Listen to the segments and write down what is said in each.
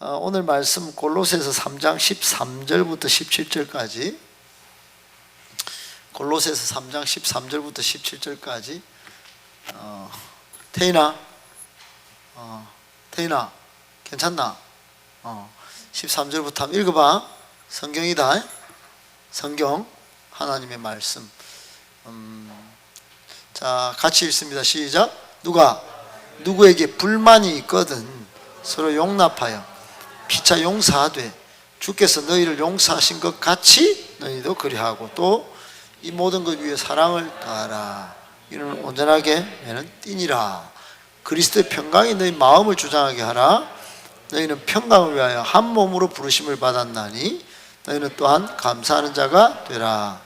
오늘 말씀 골로새서 3장 13절부터 17절까지, 골로새서 3장 13절부터 17절까지. 태인아, 태인아 괜찮나? 13절부터 한번 읽어봐. 성경이다. 성경, 하나님의 말씀. 자, 같이 읽습니다. 시작. 누구에게 불만이 있거든 서로 용납하여 피차 용서하되 주께서 너희를 용서하신 것 같이 너희도 그리하고 또 이 모든 것 위에 사랑을 다하라. 이는 온전하게 매는 띠니라. 그리스도의 평강이 너희 마음을 주장하게 하라. 너희는 평강을 위하여 한 몸으로 부르심을 받았나니 너희는 또한 감사하는 자가 되라.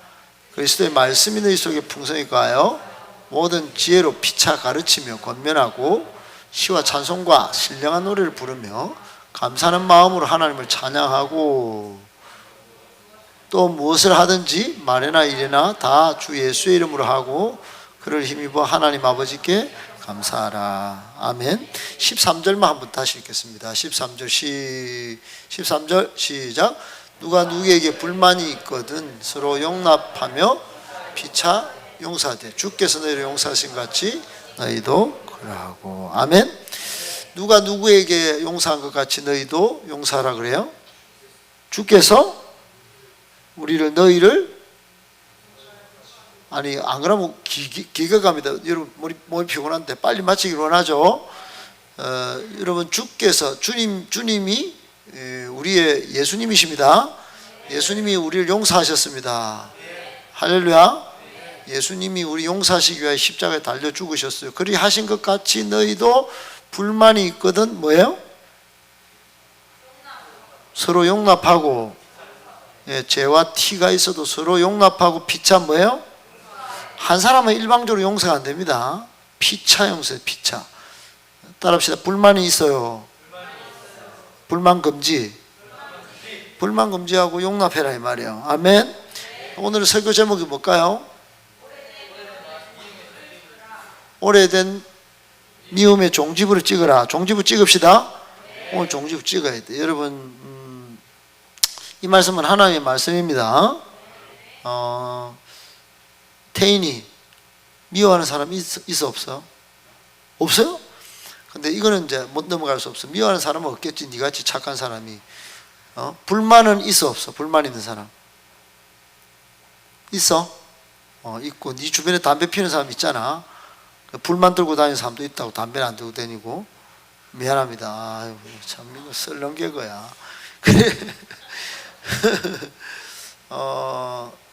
그리스도의 말씀이 너희 속에 풍성히 거하여 모든 지혜로 피차 가르치며 권면하고 시와 찬송과 신령한 노래를 부르며 감사하는 마음으로 하나님을 찬양하고 또 무엇을 하든지 말이나 일이나 다 주 예수의 이름으로 하고 그를 힘입어 하나님 아버지께 감사하라. 아멘. 13절만 한번 다시 읽겠습니다. 13절 시작. 누가 누구에게 불만이 있거든 서로 용납하며 피차 용서하되 주께서 너희를 용서하신 것 같이 너희도 그러하고. 아멘. 누가 누구에게 용서한 것 같이 너희도 용서하라 그래요? 주께서 너희를 아니 안 그러면 기가 갑니다. 여러분 몸이 피곤한데 빨리 마치기를 원하죠. 여러분 주께서 주님이 우리의 예수님이십니다. 예수님이 우리를 용서하셨습니다. 할렐루야. 예수님이 우리 용서하시기 위하여 십자가에 달려 죽으셨어요. 그리 하신 것 같이 너희도 불만이 있거든 뭐예요? 서로 용납하고, 죄와 티가 있어도 서로 용납하고 피차 뭐예요? 한 사람은 일방적으로 용서가 안 됩니다. 피차 용서예요. 피차. 따라합시다. 불만이 있어요. 불만 금지. 불만 금지하고 용납해라 이 말이에요. 아멘. 오늘 설교 제목이 뭘까요? 오래된 미움의 종지부를 찍어라. 종지부 찍읍시다. 오늘 종지부 찍어야 돼. 여러분, 이 말씀은 하나님의 말씀입니다. 태인이 미워하는 사람 있어 없어? 없어요? 근데 이거는 이제 못 넘어갈 수 없어. 미워하는 사람은 없겠지. 니같이 착한 사람이. 불만은 있어 없어? 불만 있는 사람 있어? 있고. 네 주변에 담배 피우는 사람 있잖아. 불만 들고 다니는 사람도 있다고. 담배는 안 들고 다니고. 미안합니다. 아유, 참 이거 썰렁개거야. 그래.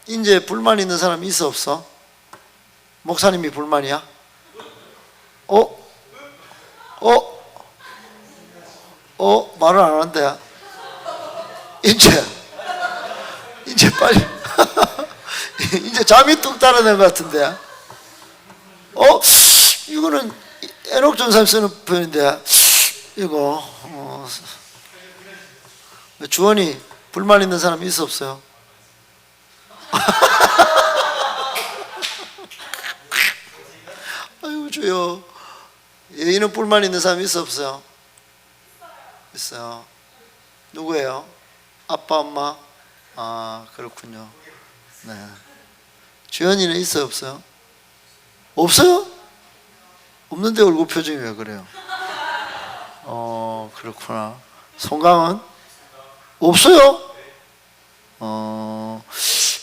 이제 불만 있는 사람 있어 없어? 목사님이 불만이야? 말을 안 하는데. 이제 빨리. 이제 잠이 뚝 따라낸 것 같은데. 이거는 에녹 전사님 쓰는 표현인데, 이거, 주원이 불만 있는 사람 있어 없어요? 아유 주여. 예인은 불만 있는 사람 있어 없어요? 있어요. 누구예요? 아빠 엄마? 아 그렇군요. 네. 주연이는 있어 없어요? 없어요? 없는데 얼굴 표정이 왜 그래요? 그렇구나. 송강은? 없어요?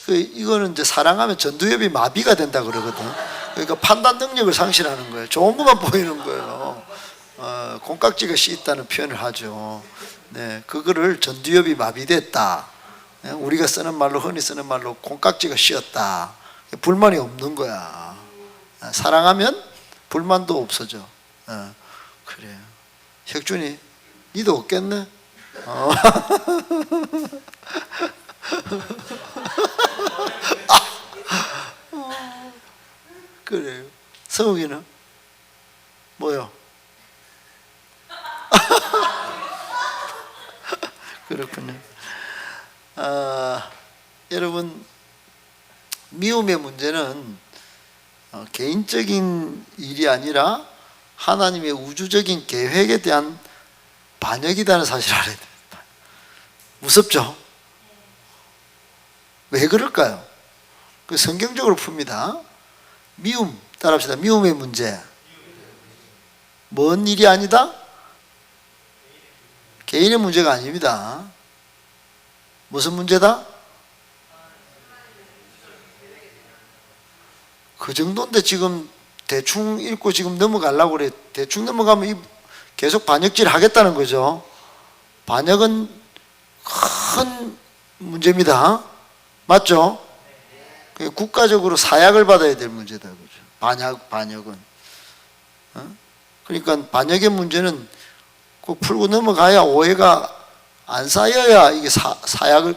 이거는 이제 사랑하면 전두엽이 마비가 된다 그러거든. 그러니까 판단 능력을 상실하는 거예요. 좋은 것만 보이는 거예요. 콩깍지가 씌있다는 표현을 하죠. 네, 그거를 전두엽이 마비됐다. 우리가 쓰는 말로, 흔히 쓰는 말로 콩깍지가 씌었다. 불만이 없는 거야. 사랑하면 불만도 없어져. 그래요. 혁준이, 니도 없겠네? 그래요. 성욱이는 뭐요? 그렇군요. 여러분, 미움의 문제는 개인적인 일이 아니라 하나님의 우주적인 계획에 대한 반역이라는 사실을 알아야 돼요. 무섭죠? 왜 그럴까요? 그 성경적으로 풉니다. 미움, 따라합시다. 미움의 문제. 먼 일이 아니다? 개인의 문제가 아닙니다. 무슨 문제다? 그 정도인데 지금 대충 읽고 지금 넘어가려고 그래. 대충 넘어가면 계속 반역질 하겠다는 거죠. 반역은 큰 문제입니다. 맞죠? 국가적으로 사약을 받아야 될 문제다. 그죠? 반역은. 그러니까 반역의 문제는 꼭 풀고 넘어가야 오해가 안 쌓여야 이게 사약을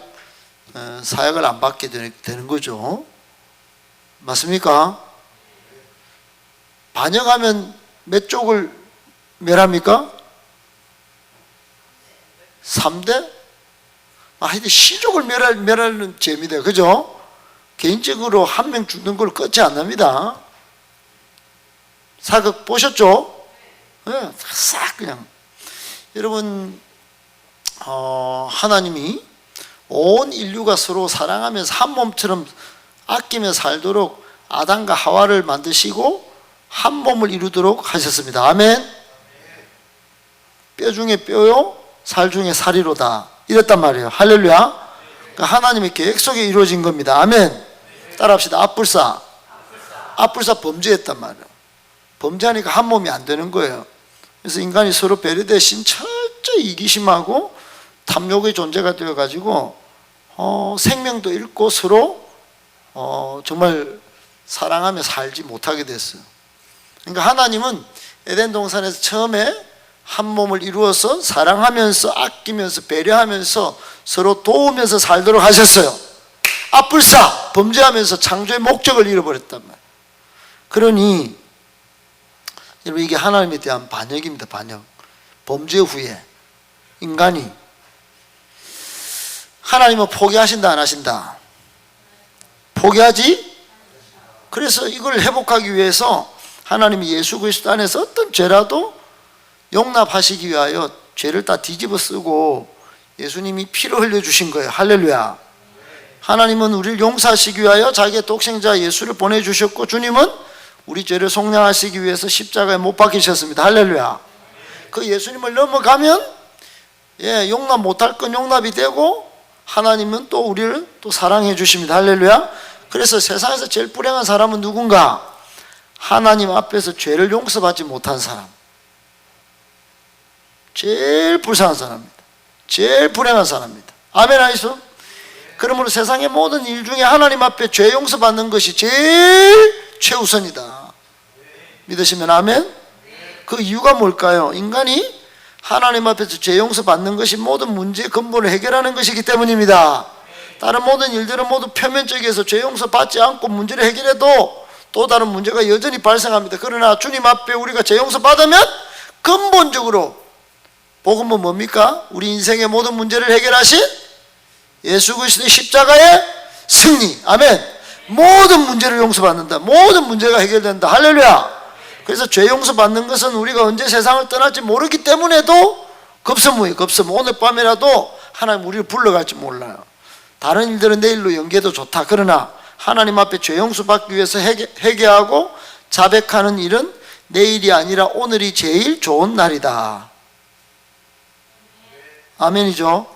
안 받게 되는 거죠. 맞습니까? 반역하면 몇 쪽을 멸합니까? 3대? 하여튼 시족을 멸하는 재미다. 그죠? 개인적으로 한 명 죽는 걸 끝이 안 납니다. 사극 보셨죠? 네, 싹 그냥. 여러분, 하나님이 온 인류가 서로 사랑하면서 한 몸처럼 아끼며 살도록 아담과 하와를 만드시고 한 몸을 이루도록 하셨습니다. 아멘. 뼈 중에 뼈요, 살 중에 살이로다. 이랬단 말이에요. 할렐루야. 그러니까 하나님의 계획 속에 이루어진 겁니다. 아멘. 따라합시다. 앞불사 범죄했단 말이에요. 범죄하니까 한 몸이 안 되는 거예요. 그래서 인간이 서로 배려대신 철저히 이기심하고 탐욕의 존재가 되어가지고 생명도 잃고 서로 정말 사랑하며 살지 못하게 됐어요. 그러니까 하나님은 에덴 동산에서 처음에 한 몸을 이루어서 사랑하면서 아끼면서 배려하면서 서로 도우면서 살도록 하셨어요. 앞불사 범죄하면서 창조의 목적을 잃어버렸단 말이에요. 그러니 여러분, 이게 하나님에 대한 반역입니다. 반역. 범죄 후에 인간이 하나님은 포기하신다 안 하신다? 포기하지? 그래서 이걸 회복하기 위해서 하나님이 예수 그리스도 안에서 어떤 죄라도 용납하시기 위하여 죄를 다 뒤집어 쓰고 예수님이 피를 흘려주신 거예요. 할렐루야. 하나님은 우리를 용서하시기 위하여 자기의 독생자 예수를 보내주셨고, 주님은 우리 죄를 속량하시기 위해서 십자가에 못 박히셨습니다. 할렐루야. 그 예수님을 넘어가면 용납 못할 건 용납이 되고, 하나님은 또 우리를 또 사랑해 주십니다. 할렐루야. 그래서 세상에서 제일 불행한 사람은 누군가? 하나님 앞에서 죄를 용서받지 못한 사람. 제일 불쌍한 사람입니다. 제일 불행한 사람입니다. 아멘 하이소? 그러므로 세상의 모든 일 중에 하나님 앞에 죄 용서받는 것이 제일 최우선이다. 믿으시면 아멘? 그 이유가 뭘까요? 인간이 하나님 앞에서 죄 용서받는 것이 모든 문제의 근본을 해결하는 것이기 때문입니다. 다른 모든 일들은 모두 표면적에서 죄 용서받지 않고 문제를 해결해도 또 다른 문제가 여전히 발생합니다. 그러나 주님 앞에 우리가 죄 용서받으면 근본적으로 복음은 뭡니까? 우리 인생의 모든 문제를 해결하신 예수 그리스도의 십자가의 승리. 아멘. 모든 문제를 용서받는다. 모든 문제가 해결된다. 할렐루야. 그래서 죄 용서받는 것은 우리가 언제 세상을 떠날지 모르기 때문에도 급선무예요. 급선무. 오늘 밤이라도 하나님 우리를 불러갈지 몰라요. 다른 일들은 내일로 연계도 좋다. 그러나 하나님 앞에 죄 용서받기 위해서 회개하고 자백하는 일은 내일이 아니라 오늘이 제일 좋은 날이다. 아멘이죠?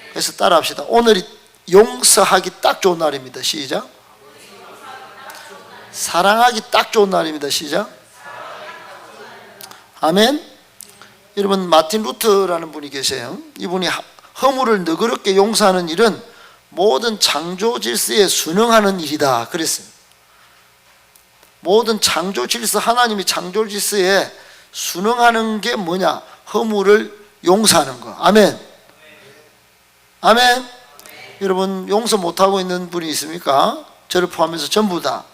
그래서 따라합시다. 오늘이 용서하기 딱 좋은 날입니다. 시작. 사랑하기 딱 좋은 날입니다. 시작. 아멘. 여러분, 마틴 루터라는 분이 계세요. 이분이 허물을 너그럽게 용서하는 일은 모든 창조 질서에 순응하는 일이다 그랬어요. 모든 창조 질서, 하나님이 창조 질서에 순응하는 게 뭐냐? 허물을 용서하는 거. 아멘. 아멘. 여러분, 용서 못하고 있는 분이 있습니까? 저를 포함해서 전부 다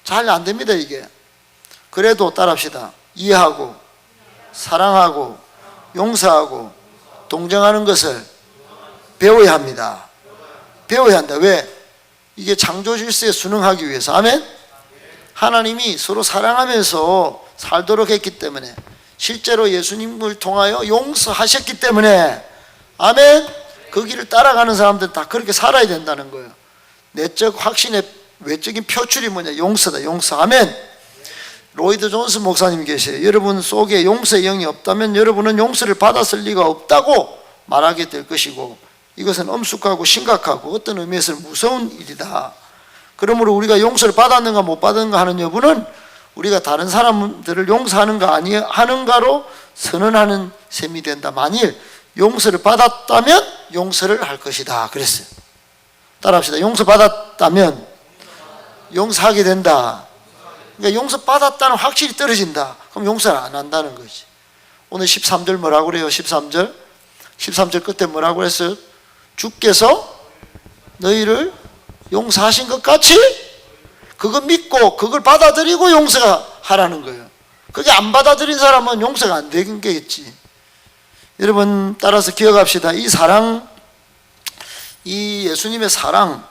잘 안 됩니다. 이게. 그래도 따라합시다. 이해하고 사랑하고 용서하고 동정하는 것을 배워야 합니다. 배워야 한다. 왜? 이게 창조 질서에 순응하기 위해서. 아멘. 하나님이 서로 사랑하면서 살도록 했기 때문에, 실제로 예수님을 통하여 용서하셨기 때문에, 아멘. 그 길을 따라가는 사람들은 다 그렇게 살아야 된다는 거예요. 내적 확신의 외적인 표출이 뭐냐? 용서다. 용서. 아멘. 로이드 존스 목사님 계세요. 여러분 속에 용서의 영이 없다면 여러분은 용서를 받았을 리가 없다고 말하게 될 것이고, 이것은 엄숙하고 심각하고 어떤 의미에서는 무서운 일이다. 그러므로 우리가 용서를 받았는가 못 받았는가 하는 여부는 우리가 다른 사람들을 용서하는가 아니하는가로 선언하는 셈이 된다. 만일 용서를 받았다면 용서를 할 것이다 그랬어요. 따라합시다. 용서 받았다면 용서하게 된다. 그러니까 용서 받았다는 확실히 떨어진다. 그럼 용서를 안 한다는 거지. 오늘 13절 뭐라고 그래요? 13절 끝에 뭐라고 했어요? 주께서 너희를 용서하신 것 같이 그거 믿고 그걸 받아들이고 용서하라는 거예요. 그게 안 받아들인 사람은 용서가 안 되는 게겠지. 여러분 따라서 기억합시다. 이 사랑, 이 예수님의 사랑,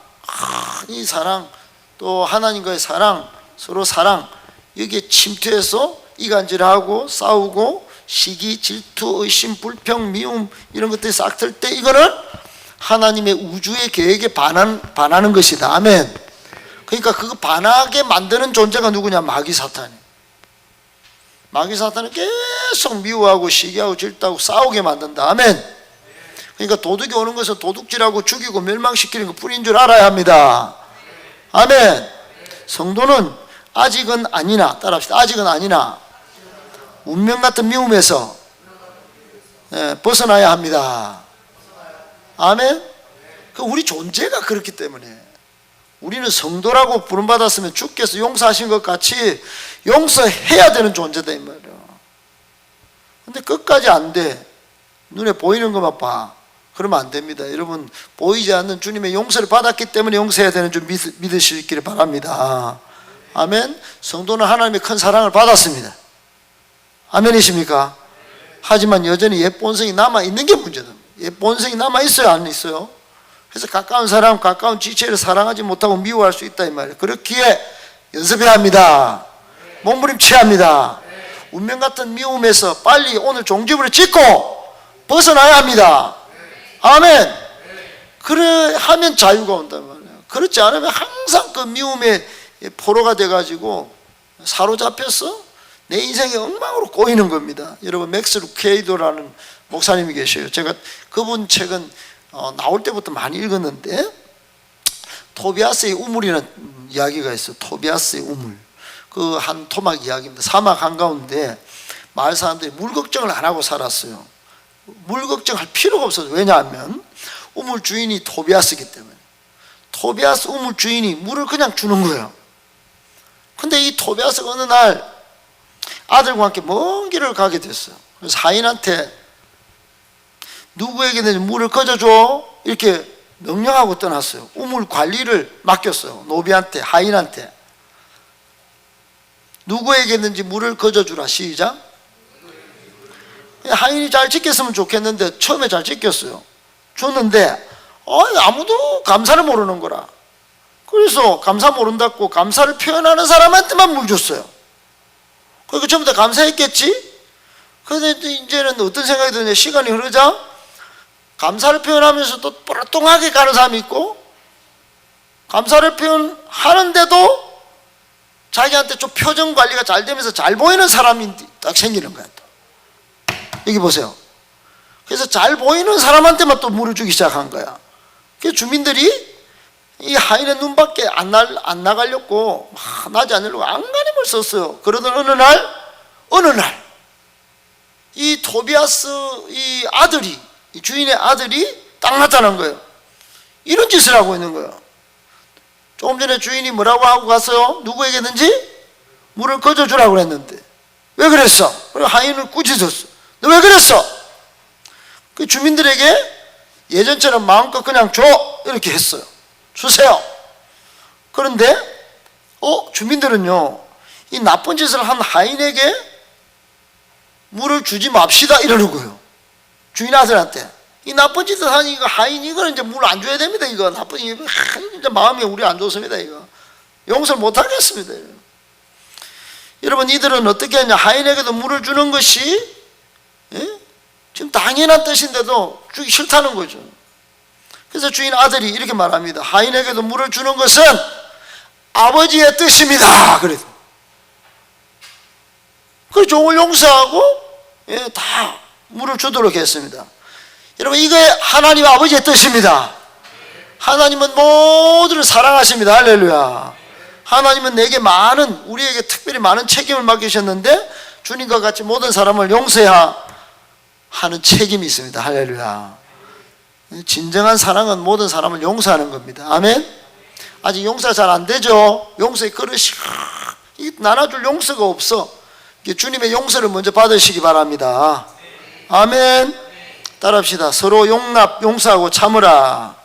이 사랑, 또 하나님과의 사랑, 서로 사랑, 여기에 침투해서 이간질하고 싸우고 시기, 질투, 의심, 불평, 미움 이런 것들이 싹 들 때 이거는 하나님의 우주의 계획에 반하는 것이다. 아멘. 그러니까 그거 반하게 만드는 존재가 누구냐? 마귀 사탄이에요. 마귀 사탄은 계속 미워하고 시기하고 질투하고 싸우게 만든다. 아멘. 그러니까 도둑이 오는 것은 도둑질하고 죽이고 멸망시키는 것뿐인 줄 알아야 합니다. 아멘. 성도는 아직은 아니나, 따라합시다. 아직은 아니나 운명 같은 미움에서 벗어나야 합니다. 아멘. 우리 존재가 그렇기 때문에 우리는 성도라고 부름받았으면 주께서 용서하신 것 같이 용서해야 되는 존재다 이 말이에요. 근데 끝까지 안 돼. 눈에 보이는 것만 봐. 그러면 안 됩니다. 여러분 보이지 않는 주님의 용서를 받았기 때문에 용서해야 되는 줄 믿으시기를 바랍니다. 아멘. 성도는 하나님의 큰 사랑을 받았습니다. 아멘이십니까? 하지만 여전히 옛 본성이 남아있는 게 문제다. 옛 본성이 남아있어요 안 있어요? 그래서 가까운 사람, 가까운 지체를 사랑하지 못하고 미워할 수 있다 이 말이에요. 그렇기에 연습해야 합니다. 몸부림쳐야 합니다. 운명 같은 미움에서 빨리 오늘 종지부를 찍고 벗어나야 합니다. 아멘. 그래 하면 자유가 온단 말이에요. 그렇지 않으면 항상 그 미움의 포로가 돼가지고 사로잡혀서 내 인생의 엉망으로 꼬이는 겁니다. 여러분 맥스 루케이도라는 목사님이 계셔요. 제가 그분 책은 나올 때부터 많이 읽었는데 토비아스의 우물이라는 이야기가 있어요. 토비아스의 우물. 그 한 토막 이야기입니다. 사막 한가운데 마을 사람들이 물 걱정을 안 하고 살았어요. 물 걱정할 필요가 없어요. 왜냐하면 우물 주인이 토비아스이기 때문에. 토비아스 우물 주인이 물을 그냥 주는 거예요. 근데 이 토비아스가 어느 날 아들과 함께 먼 길을 가게 됐어요. 그래서 하인한테 누구에게든지 물을 거저줘 이렇게 명령하고 떠났어요. 우물 관리를 맡겼어요. 노비한테, 하인한테. 누구에게든지 물을 거저주라. 시작. 하인이 잘 지켰으면 좋겠는데 처음에 잘 지켰어요. 줬는데 아무도 감사를 모르는 거라. 그래서 감사 모른다고 감사를 표현하는 사람한테만 물 줬어요. 그러니까 전부 다 감사했겠지? 그런데 이제는 어떤 생각이 드냐? 시간이 흐르자 감사를 표현하면서 또 뽀록똥하게 가는 사람이 있고, 감사를 표현하는데도 자기한테 좀 표정 관리가 잘 되면서 잘 보이는 사람이 딱 생기는 거야. 또 여기 보세요. 그래서 잘 보이는 사람한테만 또 물을 주기 시작한 거야. 그래서 주민들이 이 하인의 눈밖에 안 나가려고 나지 않으려고 안간힘을 썼어요. 그러던 어느 날 이 토비아스 이 아들이, 이 주인의 아들이 딱 나타난 거예요. 이런 짓을 하고 있는 거예요. 조금 전에 주인이 뭐라고 하고 갔어요? 누구에게든지 물을 거저주라고 했는데 왜 그랬어? 그리고 하인을 꾸짖었어. 너 왜 그랬어? 그 주민들에게 예전처럼 마음껏 그냥 줘 이렇게 했어요. 주세요. 그런데 주민들은요 이 나쁜 짓을 한 하인에게 물을 주지 맙시다 이러는 거예요. 주인 아들한테 이 나쁜 짓을 하니 이거 하인 이거는 이제 물 안 줘야 됩니다. 이거 나쁜 이거 진짜 마음이 우리 안 좋습니다. 이거 용서를 못 하겠습니다. 여러분 이들은 어떻게 하냐? 하인에게도 물을 주는 것이 지금 당연한 뜻인데도 주기 싫다는 거죠. 그래서 주인 아들이 이렇게 말합니다. 하인에게도 물을 주는 것은 아버지의 뜻입니다. 그래서 그 종을 용서하고 다 물을 주도록 했습니다. 여러분, 이게 하나님 아버지의 뜻입니다. 하나님은 모두를 사랑하십니다. 할렐루야. 하나님은 내게 우리에게 특별히 많은 책임을 맡기셨는데 주님과 같이 모든 사람을 용서해야 하는 책임이 있습니다. 할렐루야. 진정한 사랑은 모든 사람을 용서하는 겁니다. 아멘. 아직 용서가 잘 안 되죠. 용서의 그릇이 나눠줄 용서가 없어. 주님의 용서를 먼저 받으시기 바랍니다. 아멘. 따라합시다. 서로 용서하고 참으라.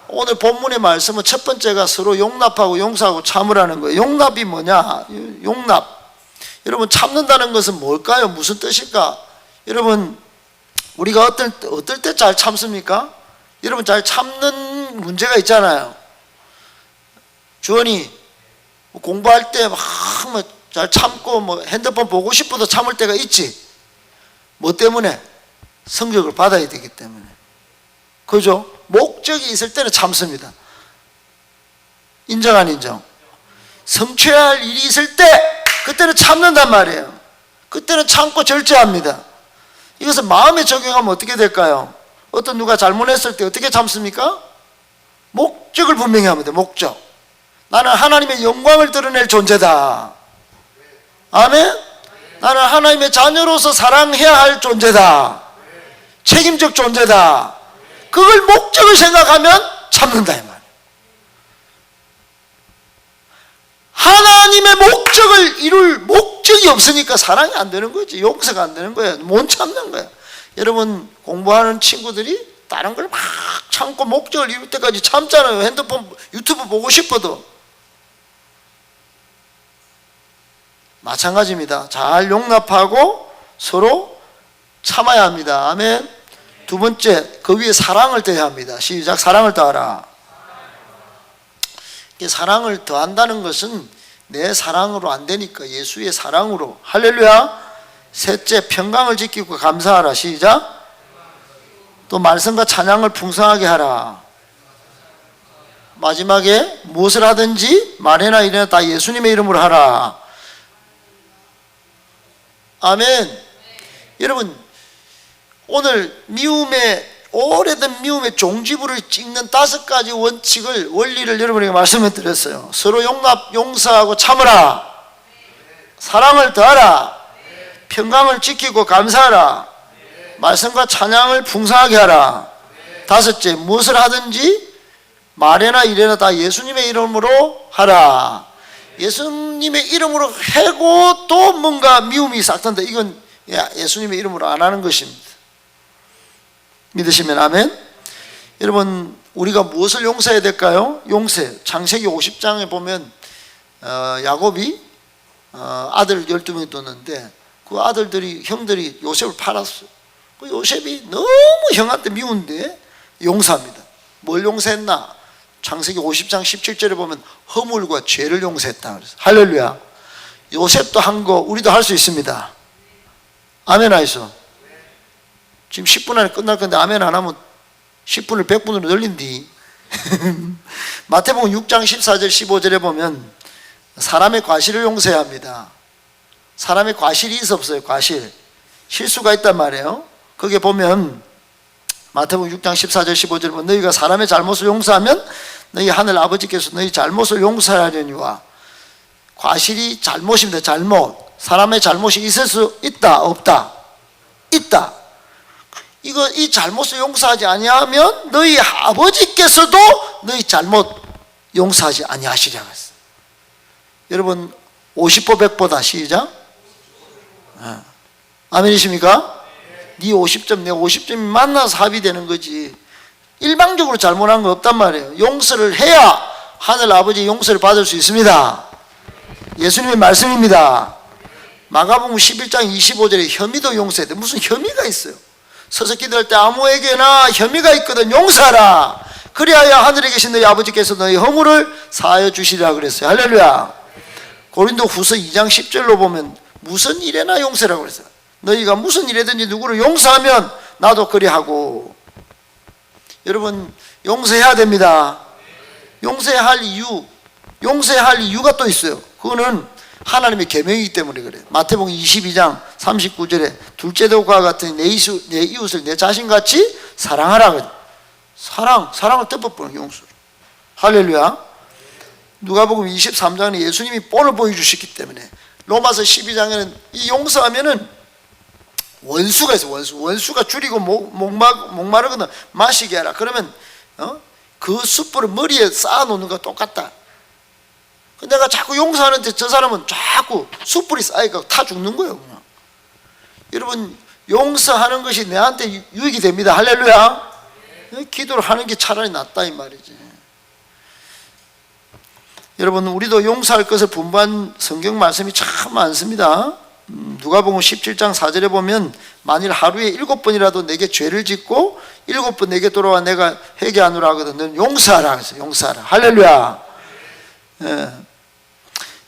오늘 본문의 말씀은 첫 번째가 서로 용납하고 용서하고 참으라는 거예요. 용납이 뭐냐? 용납. 여러분, 참는다는 것은 뭘까요? 무슨 뜻일까? 여러분, 우리가 어떨 때 잘 참습니까? 여러분, 잘 참는 문제가 있잖아요. 주원이 공부할 때 막 잘 참고 핸드폰 보고 싶어도 참을 때가 있지. 뭐 때문에? 성적을 받아야 되기 때문에. 그죠? 목적이 있을 때는 참습니다. 인정 안 인정? 성취해야 할 일이 있을 때 그때는 참는단 말이에요. 그때는 참고 절제합니다. 이것을 마음에 적용하면 어떻게 될까요? 어떤 누가 잘못했을 때 어떻게 참습니까? 목적을 분명히 합니다. 목적. 나는 하나님의 영광을 드러낼 존재다. 아멘? 나는 하나님의 자녀로서 사랑해야 할 존재다. 책임적 존재다. 그걸 목적을 생각하면 참는다 이 말이에요. 하나님의 목적을 이룰 목적이 없으니까 사랑이 안 되는 거지. 용서가 안 되는 거예요. 못 참는 거예요. 여러분, 공부하는 친구들이 다른 걸 막 참고 목적을 이룰 때까지 참잖아요. 핸드폰, 유튜브 보고 싶어도. 마찬가지입니다. 잘 용납하고 서로 참아야 합니다. 아멘. 두 번째, 그 위에 사랑을 더해야 합니다. 시작. 사랑을 더하라. 사랑을 더한다는 것은 내 사랑으로 안 되니까 예수의 사랑으로. 할렐루야. 셋째, 평강을 지키고 감사하라. 시작. 또 말씀과 찬양을 풍성하게 하라. 마지막에 무엇을 하든지 말해나 이래나 다 예수님의 이름으로 하라. 아멘. 여러분, 오늘 오래된 미움의 종지부를 찍는 5가지 원리를 여러분에게 말씀을 드렸어요. 서로 용서하고 참으라. 사랑을 더하라. 평강을 지키고 감사하라. 말씀과 찬양을 풍성하게 하라. 5째, 무엇을 하든지 말해나 이래나 다 예수님의 이름으로 하라. 예수님의 이름으로 하고 또 뭔가 미움이 싹 든다. 이건 예수님의 이름으로 안 하는 것입니다. 믿으시면 아멘. 여러분, 우리가 무엇을 용서해야 될까요? 용서. 창세기 50장에 보면 야곱이 아들 12명이 뒀는데 그 형들이 요셉을 팔았어요. 그 요셉이 너무 형한테 미운데 용서합니다. 뭘 용서했나? 창세기 50장 17절에 보면 허물과 죄를 용서했다 그래서. 할렐루야. 요셉도 한 거 우리도 할 수 있습니다. 아멘 하이소. 지금 10분 안에 끝날 건데 아멘 안 하면 10분을 100분으로 늘린디. 마태복음 6장 14절 15절에 보면 사람의 과실을 용서해야 합니다. 사람의 과실이 없어요. 과실. 실수가 있단 말이에요. 거기에 보면 마태복음 6장 14절 15절에 보면 너희가 사람의 잘못을 용서하면 너희 하늘 아버지께서 너희 잘못을 용서하려니와. 과실이 잘못입니다. 잘못. 사람의 잘못이 있을 수 있다 없다? 있다. 이 잘못을 용서하지 아니하면 너희 아버지께서도 너희 잘못 용서하지 아니하시리라 했어요. 여러분, 50보 100보다. 시작. 아멘이십니까? 네 50점 내 50점이 만나서 합의되는 거지. 일방적으로 잘못한 거 없단 말이에요. 용서를 해야 하늘 아버지의 용서를 받을 수 있습니다. 예수님의 말씀입니다. 마가복음 11장 25절에 혐의도 용서해야 돼. 무슨 혐의가 있어요? 서서 기도할 때 아무에게나 혐의가 있거든 용서하라. 그리하여 하늘에 계신 너희 아버지께서 너희 허물을 사하여 주시리라 그랬어요. 할렐루야. 고린도 후서 2장 10절로 보면 무슨 일에나 용서라고 그랬어요. 너희가 무슨 일이든지 누구를 용서하면 나도 그리하고. 여러분 용서해야 됩니다. 용서해야 할 이유가 또 있어요. 그거는 하나님의 계명이기 때문에 그래요. 마태복음 22장 39절에 둘째 도과 같은 내 이웃을 내 자신같이 사랑하라. 사랑을 뜻법보는 용서로. 할렐루야. 누가복음 23장에 예수님이 본을 보여주셨기 때문에, 로마서 12장에는 이 용서하면은 원수가 있어. 원수가 줄이고 목마르거든 마시게 하라. 그러면 그 숯불을 머리에 쌓아놓는 거와 똑같다. 내가 자꾸 용서하는데 저 사람은 자꾸 숯불이 쌓이니까 타 죽는 거예요. 그냥. 여러분 용서하는 것이 내한테 유익이 됩니다. 할렐루야. 기도를 하는 게 차라리 낫다 이 말이지. 여러분 우리도 용서할 것을 분부한 성경 말씀이 참 많습니다. 누가복음 17장 4절에 보면 만일 하루에 7번이라도 내게 죄를 짓고 7번 내게 돌아와 내가 회개하노라 하거든 너는 용서하라 그래서 용서하라. 할렐루야.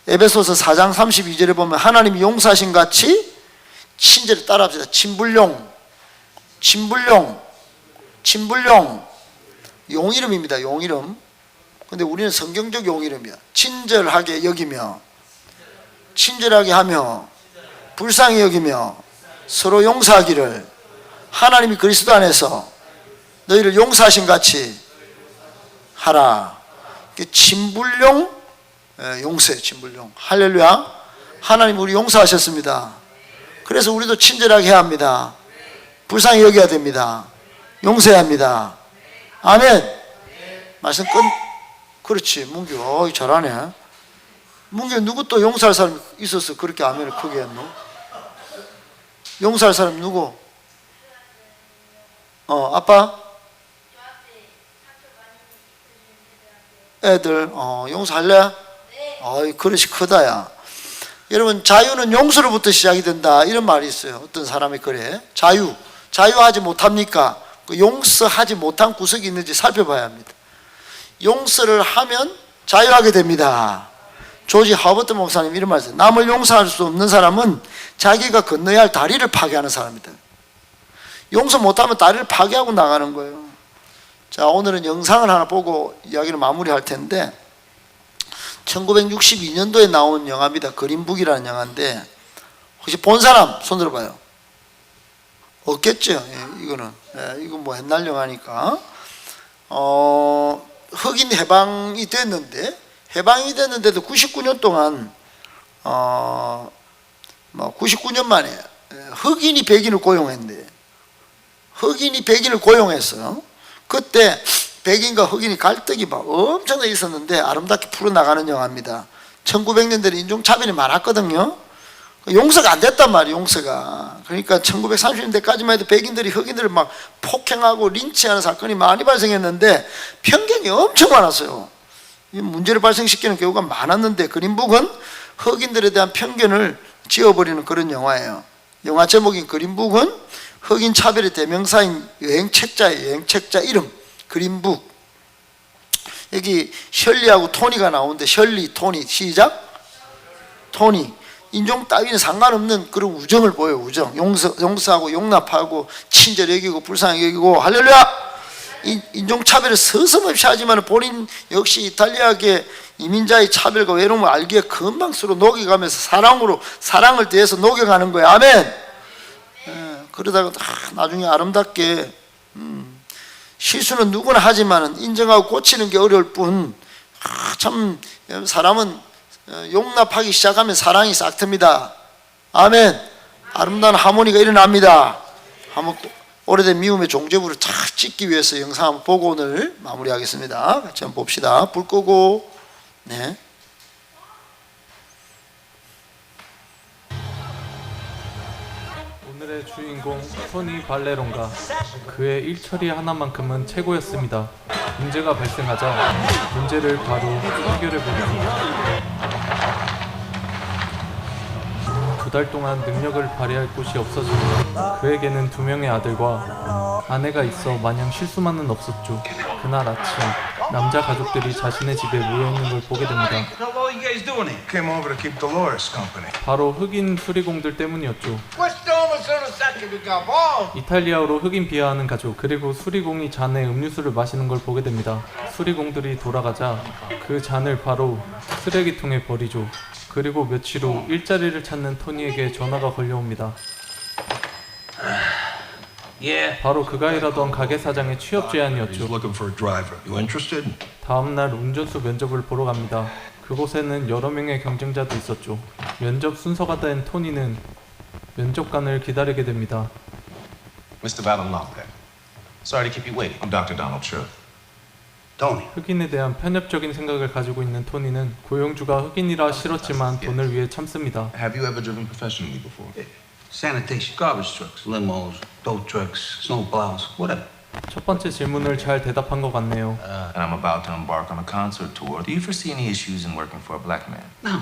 에베소서 4장 32절에 보면 하나님이 용서하신 같이 친절히 따라합시다. 친불용 용 이름입니다. 용 이름. 근데 우리는 성경적 용 이름이야. 친절하게 여기며 친절하게 하며 불쌍히 여기며 서로 용서하기를 하나님이 그리스도 안에서 너희를 용서하신 같이 하라. 친불용 용서예요. 친불용. 할렐루야. 하나님 우리 용서하셨습니다. 그래서 우리도 친절하게 해야 합니다. 불쌍히 여겨야 됩니다. 용서해야 합니다. 아멘. 말씀 끝. 그렇지. 문규 잘하네. 문규 누구 또 용서할 사람이 있었어? 그렇게 아멘을 크게 했노? 용서할 사람 누구? 아빠? 애들 용서할래? 어이 그릇이 크다 야. 여러분 자유는 용서로부터 시작이 된다 이런 말이 있어요. 어떤 사람이 그래. 자유하지 못합니까? 그 용서하지 못한 구석이 있는지 살펴봐야 합니다. 용서를 하면 자유하게 됩니다. 조지 하버트 목사님 이런 말씀. 남을 용서할 수 없는 사람은 자기가 건너야 할 다리를 파괴하는 사람이다. 용서 못하면 다리를 파괴하고 나가는 거예요. 자, 오늘은 영상을 하나 보고 이야기를 마무리할 텐데 1962년도에 나온 영화입니다. 그린북이라는 영화인데 혹시 본 사람 손 들어봐요. 없겠죠. 이거는 이건 뭐 옛날 영화니까 흑인 해방이 됐는데도 99년 동안 99년 만에 흑인이 백인을 고용했는데 흑인이 백인을 고용했어요. 그때 백인과 흑인이 갈등이 막 엄청나게 있었는데 아름답게 풀어나가는 영화입니다. 1900년대에 인종차별이 많았거든요. 용서가 안 됐단 말이에요. 용서가. 그러니까 1930년대까지만 해도 백인들이 흑인들을 막 폭행하고 린치하는 사건이 많이 발생했는데 편견이 엄청 많았어요. 이 문제를 발생시키는 경우가 많았는데 그린북은 흑인들에 대한 편견을 지워버리는 그런 영화예요. 영화 제목인 그린북은 흑인 차별의 대명사인 여행책자예요. 여행책자 이름 그린북. 여기 셜리하고 토니가 나오는데 셜리, 토니 시작. 토니. 인종 따위는 상관없는 그런 우정을 보여요. 우정. 용서하고 용납하고 친절 여기고 불쌍히 여기고 할렐루야. 인종차별을 서슴없이 하지만 본인 역시 이탈리아계 이민자의 차별과 외로움을 알기에 금방 서로 녹여가면서 사랑을 대해서 녹여가는 거예요. 아멘. 그러다가 나중에 아름답게 실수는 누구나 하지만 인정하고 고치는 게 어려울 뿐 참 사람은 용납하기 시작하면 사랑이 싹 틉니다. 아멘. 아름다운 하모니가 일어납니다. 오래된 미움의 종제부를 쫙 찍기 위해서 영상 한번 보고 오늘 마무리하겠습니다. 같이 한번 봅시다. 불 끄고. 네. 오늘의 주인공 토니 발레론가. 그의 일처리 하나만큼은 최고였습니다. 문제가 발생하자 문제를 바로 해결해버립니다. 2달 동안 능력을 발휘할 곳이 없어지고 그에게는 2명의 아들과 아내가 있어 마냥 실수만은 없었죠. 그날 아침 남자 가족들이 자신의 집에 모여있는 걸 보게 됩니다. What are you guys doing here? Came over to keep Dolores company. 바로 흑인 수리공들 때문이었죠. What's doing sono sacchi di capo? 이탈리아어로 흑인 비하하는 가족, 그리고 수리공이 잔에 음료수를 마시는 걸 보게 됩니다. 수리공들이 돌아가자 그 잔을 바로 쓰레기통에 버리죠. 그리고 며칠 후 일자리를 찾는 토니에게 전화가 걸려옵니다. Yeah. 바로 그가 일하던 가게 사장의 취업 He's 제안이었죠. looking for a driver. You interested? 다음날 운전수 면접을 보러 갑니다. 그곳에는 여러 명의 경쟁자도 있었죠. 면접 순서가 된 토니는 면접관을 기다리게 됩니다. Mr. Valenlante. Sorry to keep you waiting. I'm Dr. Donald True. Tony. 흑인에 대한 편협적인 생각을 가지고 있는 토니는 고용주가 흑인이라 싫었지만 돈을 위해 참습니다. Have you ever driven professionally before? Sanitation, garbage trucks, limos, tow trucks, snow plows, whatever. 첫 번째 질문을 잘 대답한 것 같네요. And I'm about to embark on a concert tour. Do you foresee any issues in working for a black man? No.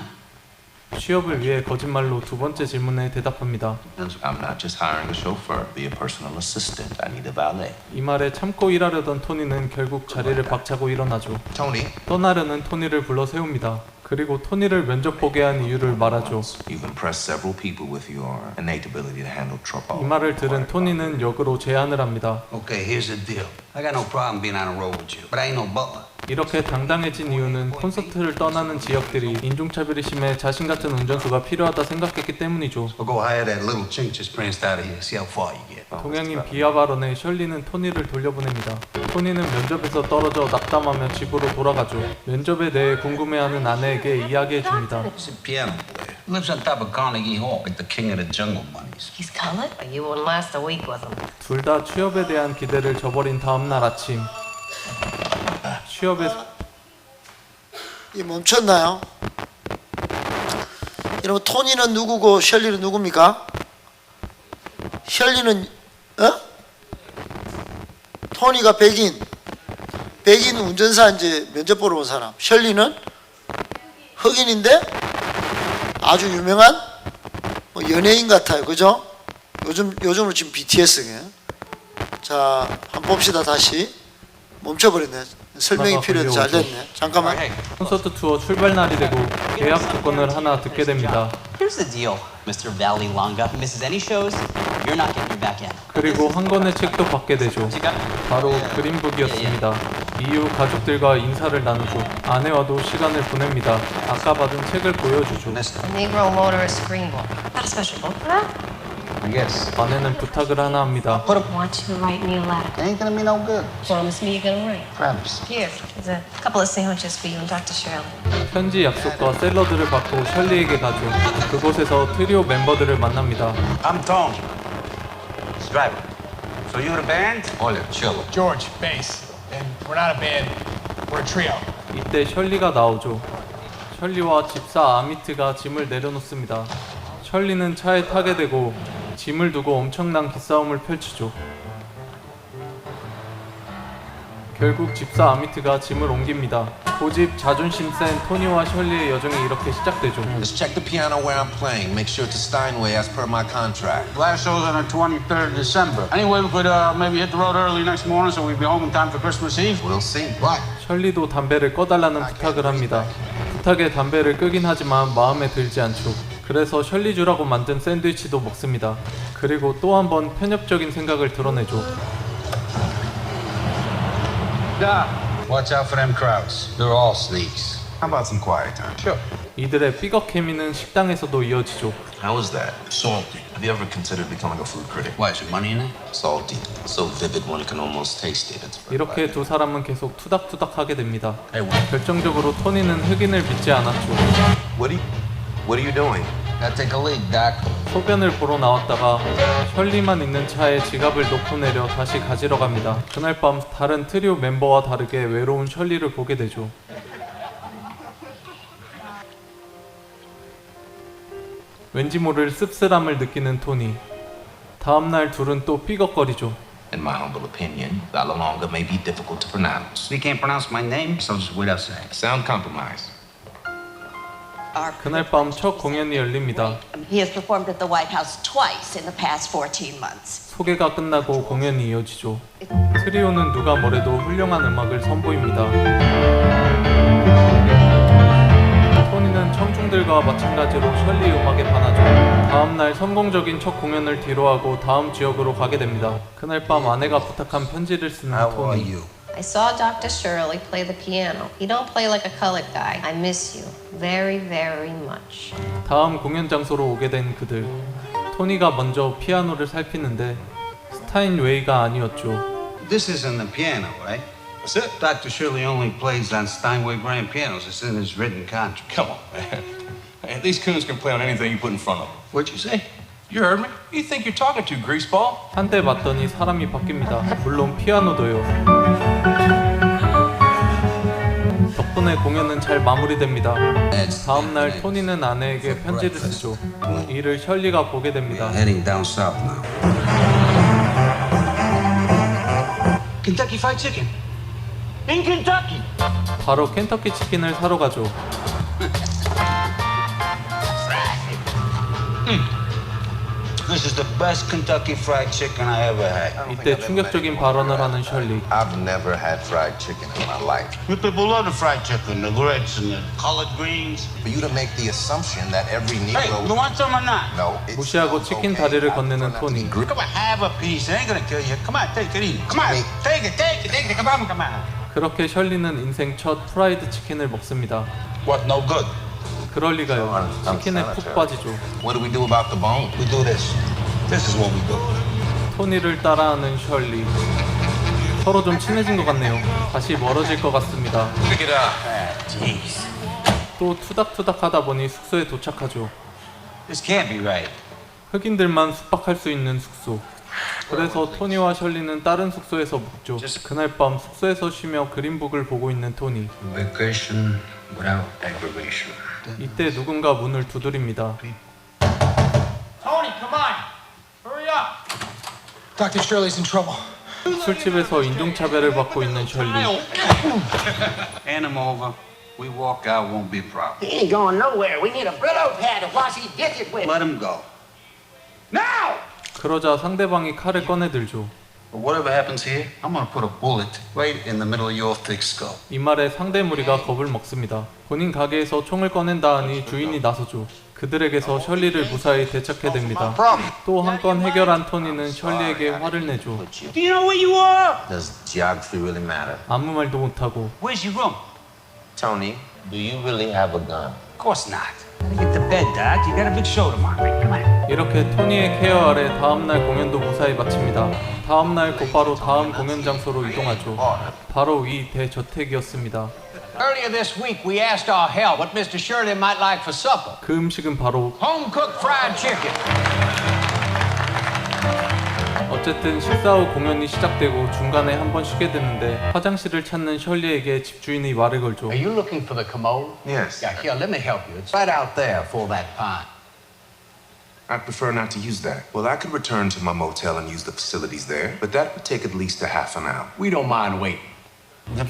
취업을 위해 거짓말로 두 번째 질문에 대답합니다. I'm not just hiring a chauffeur. Be a personal assistant. I need a valet. 이 말에 참고 일하려던 토니는 결국 자리를 박차고 일어나죠. Tony, 떠나려는 토니를 불러 세웁니다. 그리고 토니를 면접 보게 한 이유를 말하죠. you've impressed several people with your innate ability to handle trouble. 이 말을 들은 토니는 역으로 제안을 합니다. Okay, here's the deal. I got no problem being on a road with you, but I ain't no butler. 이렇게 당당해진 이유는 콘서트를 떠나는 지역들이 인종차별이 심해 자신 같은 운전수가 필요하다 생각했기 때문이죠. So go hire that little chink just pranced out of here. See how far you get. 동양인 비하 발언에 셜리는 토니를 돌려보냅니다. 토니는 면접에서 떨어져 낙담하며 집으로 돌아가죠. 면접에 대해 궁금해하는 아내에게 이야기해줍니다. He's a piano player. Lives on top of Carnegie Hall, like the king of the jungle bunnies. He's colored? You wouldn't last a week with him. 둘 다 취업에 대한 기대를 저버린 다음날 아침 취업에 이 멈췄나요? 여러분 토니는 누구고 셜리는 누굽니까? 셜리는 토니가 백인 운전사 이제 면접 보러 온 사람. 셜리는 흑인인데 아주 유명한 뭐 연예인 같아요, 그죠? 요즘으로 지금 BTS. 자, 한번 봅시다 다시. 멈춰버렸네. 설명이 필요해서 잘 됐네. 잠깐만. 콘서트 투어 출발 날이 되고 계약 조건을 하나 듣게 됩니다. Here's the deal, Mr. Valley Longa. Misses any shows, you're not getting your back end. 그리고 한 권의 책도 받게 되죠. 바로 그린북이었습니다. 이후 가족들과 인사를 나누죠. 아내와도 시간을 보냅니다. 아까 받은 책을 보여주죠. A Negro motorist green book. Got a special book for that? I guess. 아내는 부탁을 하나 합니다. I want you to write me a letter. Ain't gonna be no good. Promise me you're gonna write. Promise. Here, there's a couple of sandwiches for you and Dr. Shirley. 편지 약속과 샐러드를 받고 셜리에게 가죠. 그곳에서 트리오 멤버들을 만납니다. I'm Tony. He's driver. So you the band? Oye, chill. George, bass. And we're not a band, we're a trio. 이때 셜리가 나오죠. 셜리와 집사 아미트가 짐을 내려놓습니다. 셜리는 차에 타게 되고 짐을 두고 엄청난 기싸움을 펼치죠. 결국 집사 아미트가 짐을 옮깁니다. 고집 자존심 센 토니와 셜리의 여정이 이렇게 시작되죠. Just check the piano where I'm playing. Make sure it's a Steinway as per my contract. Last show's on the 23rd of December. Anyway, we could maybe hit the road early next morning so we'd be home in time for Christmas Eve. We'll see. What? 셜리도 담배를 꺼달라는 부탁을 합니다. 부탁에 담배를 끄긴 하지만 마음에 들지 않죠. 그래서 셜리 주라고 만든 샌드위치도 먹습니다. 그리고 또 한 번 편협적인 생각을 드러내죠. Watch out for them crowds. They're all sneaks. How about some quiet time? Sure. 이들의 삐걱 케미는 식당에서도 이어지죠. How is that? Salty. Have you ever considered becoming a food critic? Why, is there money in it? Salty. So vivid one can almost taste it. It's 이렇게 두 사람은 계속 투닥투닥하게 됩니다. Hey, what? 결정적으로 토니는 흑인을 믿지 않았죠. What are you doing? Gotta take a leak, Doc. 소변을 보러 나왔다가 셜리만 있는 차에 지갑을 놓고 내려 다시 가지러 갑니다. 그날 밤 다른 트리오 멤버와 다르게 외로운 셜리를 보게 되죠. 왠지 모를 씁쓸함을 느끼는 토니. 다음날 둘은 또 삐걱거리죠. In my humble opinion, Valalonga may be difficult to pronounce. You can't pronounce my name, so just wait outside. Sound compromise. 그날 밤 첫 공연이 열립니다. He has performed at the White House twice in the past 14 months. 소개가 끝나고 공연이 이어지죠. 트리오는 누가 뭐래도 훌륭한 음악을 선보입니다. 토니는 청중들과 마찬가지로 셜리 음악에 반하죠. 다음날 성공적인 첫 공연을 뒤로하고 다음 지역으로 가게 됩니다. 그날 밤 아내가 부탁한 편지를 쓰는 토니. I saw Dr. Shirley play the piano. He don't play like a colored guy. I miss you very, very much. 다음 공연 장소로 오게 된 그들. 토니가 먼저 피아노를 살피는데 스타인웨이가 아니었죠. This isn't the piano, right? That's it. Dr. Shirley only plays on Steinway brand pianos. It's in his written contract. Come on, man. Hey, these coons can play on anything you put in front of them. What'd you say? You heard me. Who you think you're talking to, greaseball? 한 대 맞더니 사람이 바뀝니다. 물론 피아노도요. 덕분에 공연은 잘 마무리됩니다. 다음날 토니는 아내에게 편지를 쓰죠. 이를 셜리가 보게 됩니다. Heading down south now. Kentucky Fried Chicken. In Kentucky. 바로 켄터키 치킨을 사러 가죠. This is the best Kentucky Fried Chicken I ever had. 이때 충격적인 발언을 하는 셜리. I've never had fried chicken in my life. You people love the fried chicken, the grits and the collard greens. For you to make the assumption that every Hey, Negro... you want some or not? No, it 무시하고 sounds 치킨 okay. 다리를 I 건네는 prefer not to be 토니. grilled. Come on, have a piece. It ain't gonna kill you. Come on, take it easy. Come on, take it. Come on, come on. 그렇게 셜리는 인생 첫 프라이드 치킨을 먹습니다. What? No good. 그럴 리가요. 치킨에 푹 빠지죠. What do we do about the bone? We do this. This is what we do. 토니를 따라하는 셜리. 서로 좀 친해진 것 같네요. 다시 멀어질 것 같습니다. Pick it up. Jeez. 또 투닥투닥 하다 보니 숙소에 도착하죠. This can't be right. 흑인들만 숙박할 수 있는 숙소. 그래서 토니와 셜리는 다른 숙소에서 묵죠. 그날 밤 숙소에서 쉬며 그린북을 보고 있는 토니. Vacation without aggravation. 이때 누군가 문을 두드립니다. Tony, come on. Hurry up. Dr. Shirley's in trouble. 술집에서 인종차별을 받고 있는 셜리. Hand him over. We walk out, won't be a problem. He ain't going nowhere. We need a Brillo pad to wash his dishes with. Let him go. Now! 그러자 상대방이 칼을 꺼내들죠. But whatever happens here, I'm gonna put a bullet right in the middle of your thick skull. 이 말에 상대 무리가 겁을 먹습니다. 본인 가게에서 총을 꺼낸다 하니 주인이 나서죠. 그들에게서 셜리를 무사히 되찾게 됩니다. 또 한 건 해결한 토니는 셜리에게 화를 내죠. Do you know where you are? Does geography really matter? 아무 말도 못하고. Where's your room? Tony, do you really have a gun? Of course not. Gotta get to bed, Doc. You got a big show tomorrow. Come on. 이렇게 토니의 케어 아래 다음날 공연도 무사히 마칩니다. 다음날 곧바로 다음 공연 장소로 이동하죠. 바로 이 대저택이었습니다. Earlier this week, we asked our help what Mr. Shirley might like for supper. 그 음식은 바로 Home-cooked fried chicken. 어쨌든 식사 후 공연이 시작되고 중간에 한 번 쉬게 되는데 화장실을 찾는 셜리에게 집주인이 말을 걸죠. Are you looking for the commode? Yes. Yeah, here, let me help you. It's right out there for that pond. I'd prefer not to use that. Well, I could return to my motel and use the facilities there, but that would take at least a half an hour. We don't mind waiting.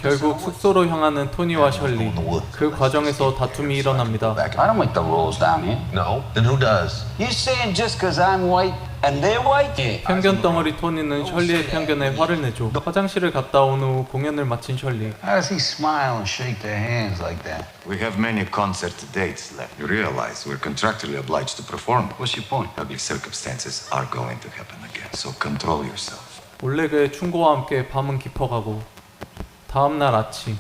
결국 숙소로 향하는 토니와 셜리. 그 과정에서 다툼이 일어납니다. I don't make the rules down here. No? Then who does? You saying just because I'm white and they're white? Yeah. 편견 덩어리 토니는 셜리의 편견에 화를 내죠. 화장실을 갔다 온 후 공연을 마친 셜리. How does he smile and shake their hands like that? We have many concert dates left. You realize we're contractually obliged to perform. What's your point? Ugly circumstances are going to happen again, so control yourself. 원래 그의 충고와 함께 밤은 깊어가고 다음날 아침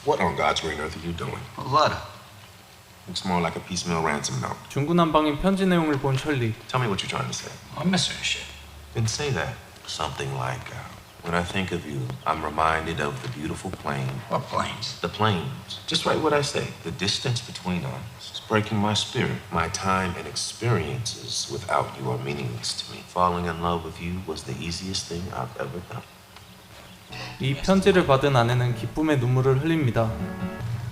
What on God's green earth are you doing? A letter. Looks more like a piecemeal ransom note. 중구난방인 편지 내용을 본 셜리. Tell me what you're trying to say. I miss her and shit. Then say that. Something like, when I think of you, I'm reminded of the beautiful plain. What planes? The plains. Just write what I say. The distance between us is breaking my spirit. My time and experiences without you are meaningless to me. Falling in love with you was the easiest thing I've ever done. 이 편지를 받은 아내는 기쁨의 눈물을 흘립니다.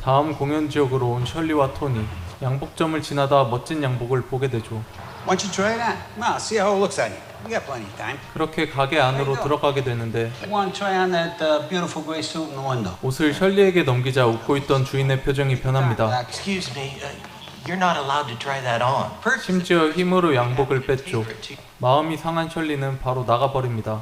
다음 공연 지역으로 온 셜리와 토니. 양복점을 지나다 멋진 양복을 보게 되죠. Why don't you try it on? Come on, see how it looks on you. We got plenty of time. 그렇게 가게 안으로 들어가게 되는데 I want to try on that beautiful gray suit in the window. 옷을 셜리에게 넘기자 웃고 있던 주인의 표정이 변합니다. Excuse me, you're not allowed to try that on. 심지어 힘으로 양복을 뺐죠. 마음이 상한 셜리는 바로 나가버립니다.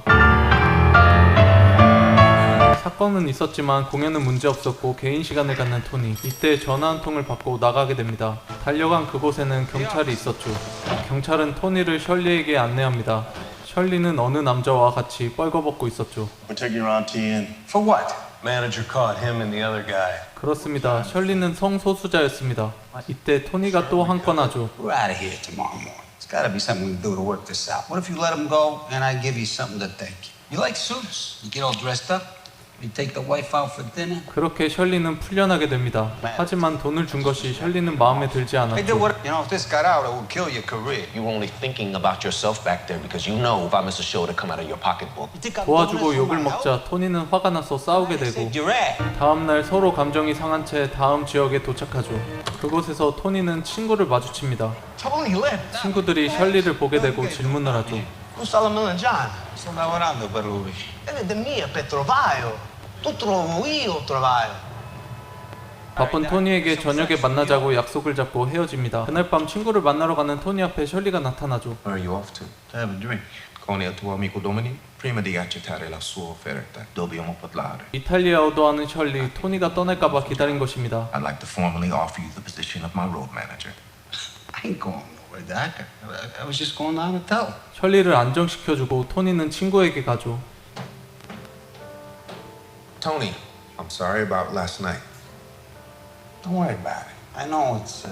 사건은 있었지만 공연은 문제없었고 개인 시간을 갖는 토니. 이때 전화 한 통을 받고 나가게 됩니다. 달려간 그곳에는 경찰이 있었죠. 경찰은 토니를 셜리에게 안내합니다. 셜리는 어느 남자와 같이 뻘거벗고 있었죠. We're taking you around TN. For what? Manager caught him and the other guy. 그렇습니다. 셜리는 성소수자였습니다. 이때 토니가 또 한 건 하죠. We're out of here tomorrow morning. It's got to be something we can do to work this out. What if you let him go and I give you something to thank you? You like suits? You get all dressed up? You take the wife out for dinner? 그렇게 셜리는 풀려나게 됩니다. 하지만 돈을 준 것이 셜리는 마음에 들지 Hey, dude, 않았죠. what? You know, if this got out, it would kill your career. You were only thinking about yourself back there because you know if I miss a show to come out of your pocketbook. 도와주고 욕을 먹자 토니는 화가 나서 싸우게 되고 다음날 서로 감정이 상한 채 다음 지역에 도착하죠. 그곳에서 토니는 친구를 마주칩니다. Tony left. 친구들이 셜리를 보게 되고 질문을 하죠. Who's Solomon John? Sono lavorando per lui. De mia per trovaio. Tu trovo io trovaio. 바쁜 토니에게 저녁에 만나자고 약속을 잡고 헤어집니다. 그날 밤 친구를 만나러 가는 토니 앞에 셜리가 나타나죠. Where are you off to? To have a drink. Con il tuo amico Dominic? Prima di accettare la sua offerta, dobbiamo parlare. 이탈리아어도 하는 셜리, 토니가 떠날까봐 기다린 것입니다. I'd like to formally offer you the position of my road manager. I ain't going nowhere, Doc. I was just going down to tell. 셜리를 안정시켜주고 토니는 친구에게 가죠. Tony, I'm sorry about last night. Don't worry about it. I know it's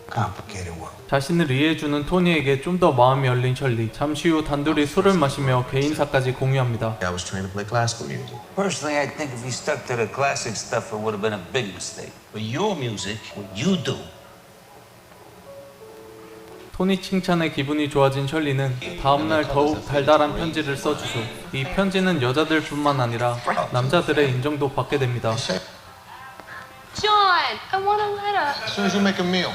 complicated work. 자신을 이해해주는 토니에게 좀 더 마음이 열린 셜리. 잠시 후 단둘이 술을 마시며 개인사까지 공유합니다. I was trying to play classical music. Personally, I think if he stuck to the classic stuff, it would have been a big mistake. But your music, what you do. 토니 칭찬에 기분이 좋아진 셜리는 다음날 더욱 달달한 편지를 써주죠. 이 편지는 여자들뿐만 아니라 남자들의 인정도 받게 됩니다. John, I want a letter. As soon as you make a meal.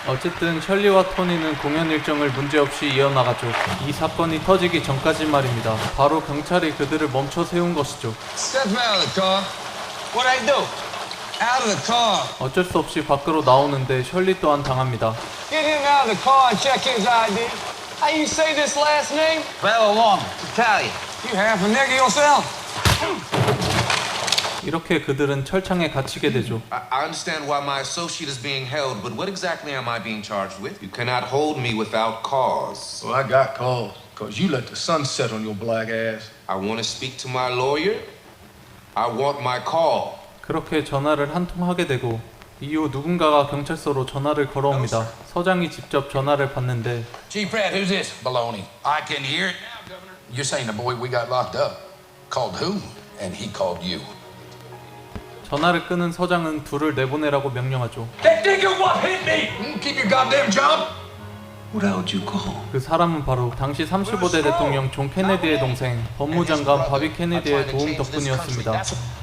어쨌든 셜리와 토니는 공연 일정을 문제없이 이어나가죠. 이 사건이 터지기 전까지 말입니다. 바로 경찰이 그들을 멈춰 세운 것이죠. Step out of the car. What'd I do? Out of the car. 어쩔 수 없이 밖으로 나오는데 셜리 또한 당합니다. Get him out of the car and check his ID. How you say this last name? Bellolong, Italian. You half a nigga yourself. 이렇게 그들은 철창에 갇히게 되죠. I understand why my associate is being held, but what exactly am I being charged with? You cannot hold me without cause. Well, I got cause. Because you let the sun set on your black ass. I want to speak to my lawyer. I want my call. 그렇게 전화를 한 통 하게 되고 이후 누군가가 경찰서로 전화를 걸어옵니다. 서장이 직접 전화를 받는데 Chief Pratt, who's this? Baloney. I can hear it. You're saying the boy we got locked up called who? And he called you. 전화를 끊은 서장은 둘을 내보내라고 명령하죠. That nigga what hit me? Keep your goddamn job. What would you call? 그 사람은 바로 당시 35대 대통령 존 케네디의 동생 법무장관 바비 케네디의 도움 덕분이었습니다.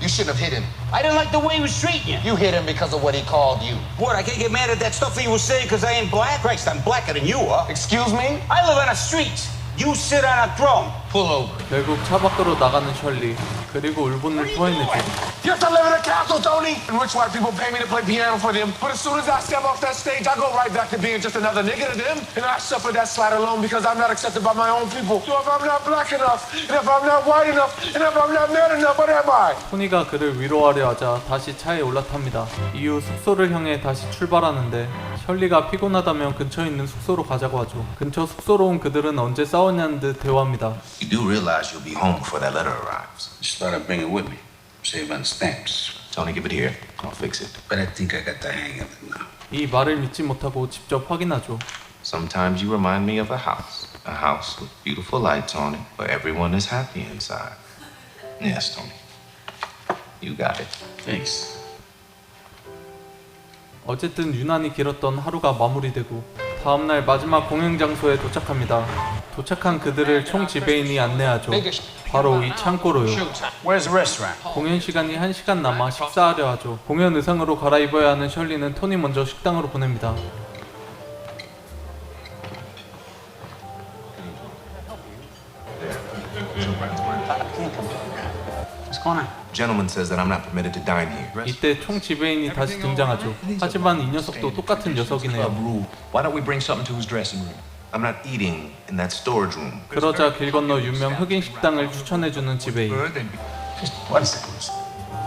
You shouldn't have hit him. I didn't like the way he was treating you. You hit him because of what he called you. What, I can't get mad at that stuff he was saying because I ain't black? Christ, I'm blacker than you are. Excuse me? I live on the streets. You sit on a throne. Pull over. 결국 차 밖으로 나가는 셜리. 그리고 울분을 토해내죠. Yes, I live in a castle, Tony. And rich white people pay me to play piano for them. But as soon as I step off that stage, I go right back to being just another nigga to them. And I suffer that slight alone because I'm not accepted by my own people. So if I'm not black enough, and if I'm not white enough, and if I'm not man enough, what am I? 토니가 그를 위로하려 하자 다시 차에 올라탑니다. 이후 숙소를 향해 다시 출발하는데 셜리가 피곤하다면 근처에 있는 숙소로 가자고 하죠. 근처 숙소로 온 그들은 언제 싸웠냐는 듯 대화합니다. You do realize you'll be home before that letter arrives. Just thought I'd bring it with me. Save on stamps. Tony, give it here. I'll fix it. But I think I got the hang of it now. 이 말을 믿지 못하고 직접 확인하죠. Sometimes you remind me of a house with beautiful lights on it, where everyone is happy inside. Yes, Tony. You got it. Thanks. 어쨌든 유난히 길었던 하루가 마무리되고 다음날 마지막 공연 장소에 도착합니다. 도착한 그들을 총 지배인이 안내하죠. 바로 이 창고로요. Where's the restaurant? 공연 시간이 1시간 남아 식사하려 하죠. 공연 의상으로 갈아입어야 하는 셜리는 토니 먼저 식당으로 보냅니다. What's going on? Gentleman says that I'm not permitted to dine here. 이때 총 지배인이 다시 등장하죠. 하지만 이 녀석도 똑같은 녀석이네요. Why don't we bring something to his dressing room? I'm not eating in that storage room. 그러자 길 건너 유명 흑인 식당을 추천해주는 지배인. Just one second.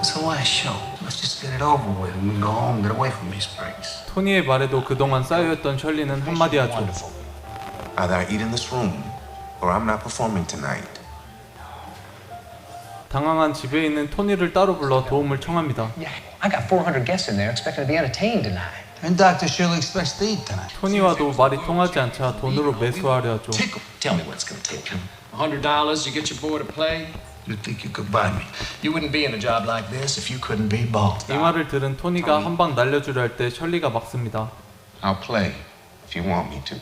It's the last show. Let's just get it over with and we can go home, get away from these breaks. 토니의 말에도 그동안 쌓여있던 셜리는 한마디 하죠. Either I eat in this room or I'm not performing tonight. 당황한 지배인은 토니를 따로 불러 도움을 청합니다. I got 400 guests in there expecting to be entertained tonight. And Dr. Shirley expects to eat tonight. 토니와도 말이 통하지 않자 돈으로 매수하려 하죠. Tell me what it's going to take. $100, you get your boy to play? You think you could buy me? You wouldn't be in a job like this if you couldn't be bald. 이 말을 들은 토니가 한 방 날려주려 할 때 셜리가 막습니다. I'll play if you want me to.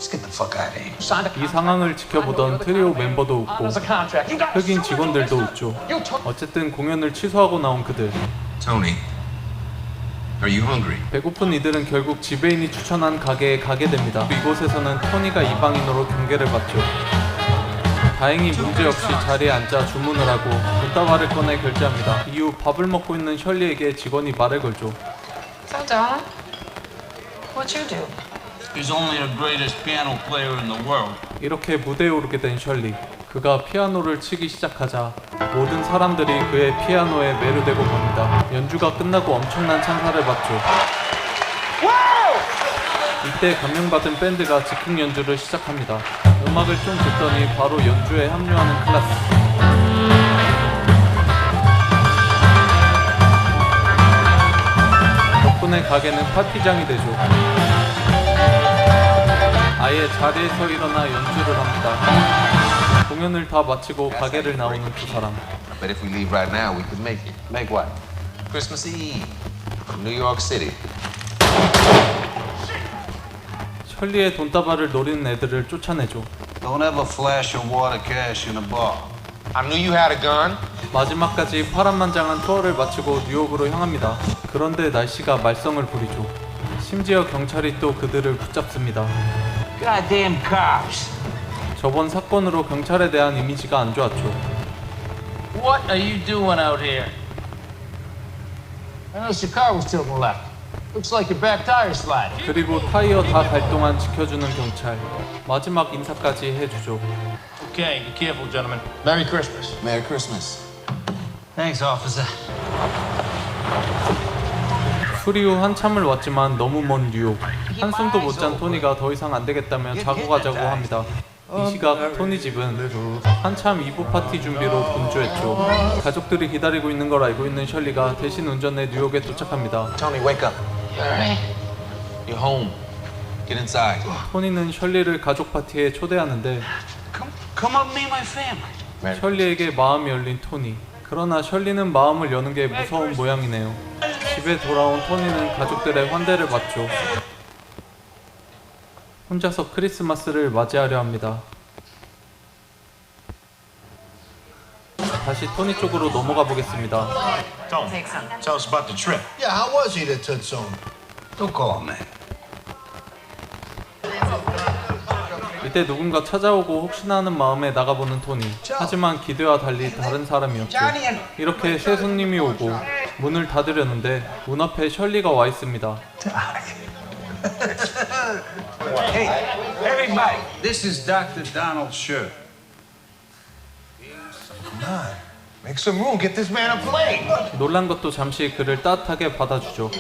Let's get the fuck out of here. 이 상황을 지켜보던 트리오 멤버도 웃고 흑인 직원들도 웃죠. 어쨌든 공연을 취소하고 나온 그들. Tony, are you hungry? 배고픈 이들은 결국 지배인이 추천한 가게에 가게 됩니다. 이곳에서는 토니가 이방인으로 경계를 받죠. 다행히 문제없이 자리에 앉아 주문을 하고 돈다발을 꺼내 결제합니다. 이후 밥을 먹고 있는 셜리에게 직원이 말을 걸죠. So, Donna, what'd you do? He's only the greatest piano player in the world. 이렇게 무대에 오르게 된 셜리. 그가 피아노를 치기 시작하자 모든 사람들이 그의 피아노에 매료되고 맙니다. 연주가 끝나고 엄청난 찬사를 받죠. 이때 감명받은 밴드가 즉흥 연주를 시작합니다. 음악을 좀 듣더니 바로 연주에 합류하는 클래스. 덕분에 가게는 파티장이 되죠. 아예 자리에서 일어나 연주를 합니다. 공연을 다 마치고 가게를 나오는 두 사람. But if we leave right now, we could make it. Make what? Christmas Eve, New York City. 셜리의 돈다발을 노리는 애들을 쫓아내죠. Don't ever flash your water cash in a bar. I knew you had a gun. 마지막까지 파란만장한 투어를 마치고 뉴욕으로 향합니다. 그런데 날씨가 말썽을 부리죠. 심지어 경찰이 또 그들을 붙잡습니다. Goddamn cops. 저번 사건으로 경찰에 대한 이미지가 안 좋았죠. What are you doing out here? I noticed your car was tilting left. Looks like your back tire's sliding. 그리고 타이어 다 갈 동안 지켜주는 경찰. 마지막 인사까지 해주죠. Okay, be careful, gentlemen. Merry Christmas. Merry Christmas. Thanks, officer. 수리 후 한참을 왔지만 너무 먼 뉴욕. 한숨도 못 잔 토니가 더 이상 안 되겠다며 자고 가자고 합니다. 이 시각 토니 집은 한참 2부 파티 준비로 분주했죠. 가족들이 기다리고 있는 걸 알고 있는 셜리가 대신 운전해 뉴욕에 도착합니다. Tony, wake up. You're home. Get inside. 토니는 셜리를 가족 파티에 초대하는데 Come up, meet my family. 셜리에게 마음이 열린 토니. 그러나 셜리는 마음을 여는 게 무서운 모양이네요. 집에 돌아온 토니는 가족들의 환대를 받죠. 혼자서 크리스마스를 맞이하려 합니다. 다시 토니 쪽으로 넘어가 보겠습니다. Tony, tell us about the trip. Yeah, how was he that took Tony? Don't call him that. 이때 누군가 찾아오고 혹시나 하는 마음에 나가보는 토니. 하지만 기대와 달리 다른 사람이었죠. 이렇게 새 손님이 오고 문을 닫으려는데 문 앞에 셜리가 와 있습니다. Hey, everybody, this is Dr. Donald Scher. Come on, make some room. Get this man a plate. 놀란 것도 잠시 그를 따뜻하게 받아주죠.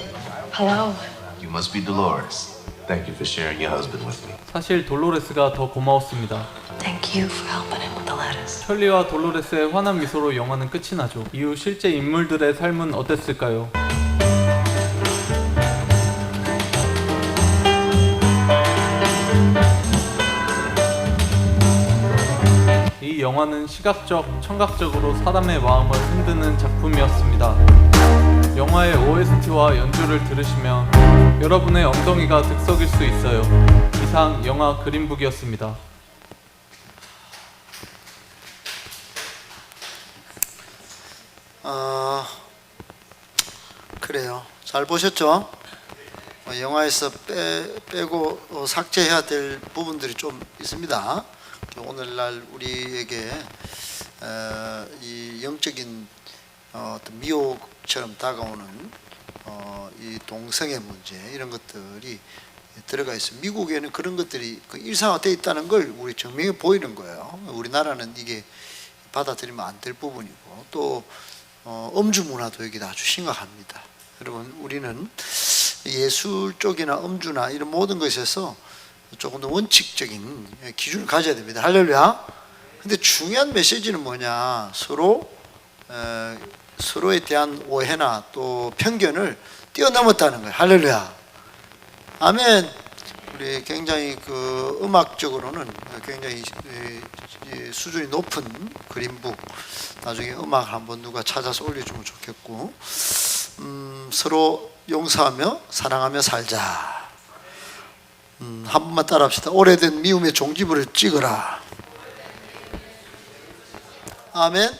Hello. You must be Dolores. Thank you for sharing your husband with me. 사실 돌로레스가 더 고마웠습니다. Thank you for helping him with the lettuce. 셜리와 돌로레스의 환한 미소로 영화는 끝이 나죠. 이후 실제 인물들의 삶은 어땠을까요? 이 영화는 시각적, 청각적으로 사람의 마음을 흔드는 작품이었습니다. 영화의 OST와 연주를 들으시면 여러분의 엉덩이가 득석일 수 있어요. 이상 영화 그린북이었습니다. 그래요. 잘 보셨죠? 영화에서 빼고 삭제해야 될 부분들이 좀 있습니다. 오늘날 우리에게 이 영적인 어떤 미혹처럼 다가오는 이 동성애 문제 이런 것들이 들어가 있어요. 미국에는 그런 것들이 일상화되어 있다는 걸 우리 증명해 보이는 거예요. 우리나라는 이게 받아들이면 안 될 부분이고, 또 음주 문화도 여기 아주 심각합니다. 여러분, 우리는 예술 쪽이나 음주나 이런 모든 것에서 조금 더 원칙적인 기준을 가져야 됩니다. 할렐루야. 근데 중요한 메시지는 뭐냐? 서로에 대한 오해나 또 편견을 뛰어넘었다는 거예요. 할렐루야. 아멘. 우리 굉장히 그 음악적으로는 굉장히 수준이 높은 그린북, 나중에 음악 한번 누가 찾아서 올려주면 좋겠고, 서로 용서하며 사랑하며 살자. 한 번만 따라합시다. 오래된 미움의 종지부를 찍어라. 아멘.